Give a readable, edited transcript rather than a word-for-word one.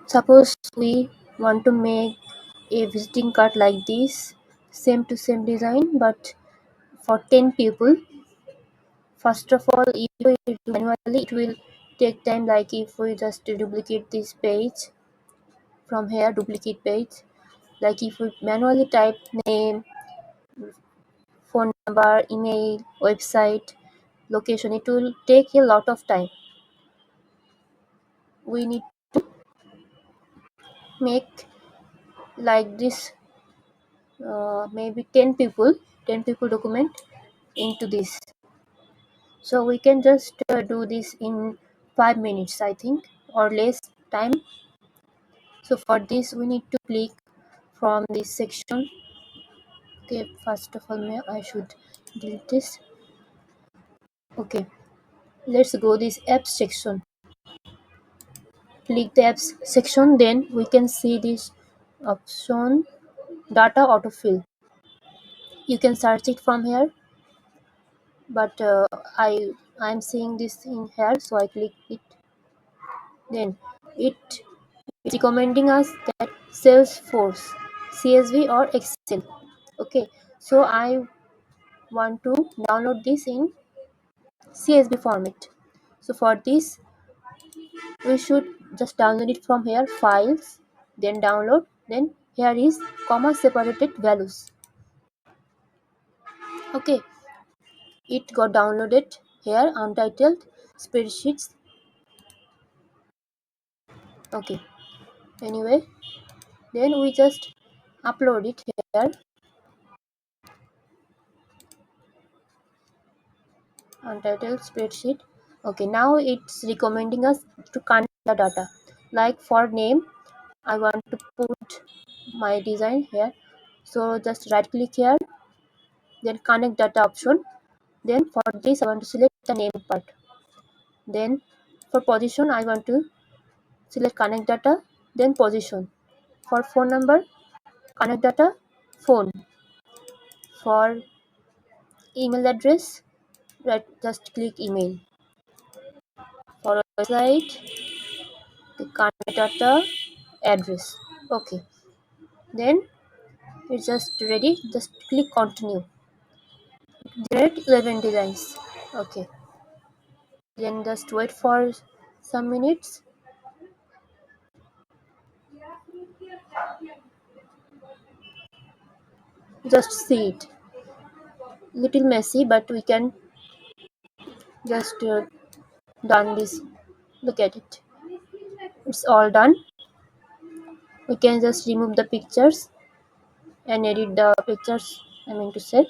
Suppose we want to make a visiting card like this, same to same design, but for 10 people. First of all, if we do manually, it will take time. Like if we just duplicate this page from here, duplicate page. Like if we manually type name, phone number, email, website, location, it will take a lot of time. We need make like this, maybe 10 people document into this. So we can just do this in 5 minutes, I think, or less time. So for this, we need to click from this section. Okay, first of all, I should delete this. Okay, let's go this apps section. Click the apps section, then we can see this option data autofill. You can search it from here, but I'm seeing this in here, so I click it. Then it is recommending us that Salesforce, CSV or Excel. Okay, so I want to download this in CSV format. So for this, we should just download it from here, files, then download, then here is comma separated values. Okay, it got downloaded here, untitled spreadsheets. Okay, anyway, then we just upload it here, untitled spreadsheet. Okay, now it's recommending us to connect the data. Like for name, I want to put my design here, so just right click here, then connect data option. Then for this, I want to select the name part. Then for position, I want to select connect data, then position. For phone number, connect data, phone. For email address, right, just click email. For website, the connect data, address. Okay, then it's just ready. Just click continue. Generate 11 designs. Okay, then just wait for some minutes. Just see it. Little messy, but we can just done this. Look at it. It's all done. We can just remove the pictures and edit the pictures, I mean to say.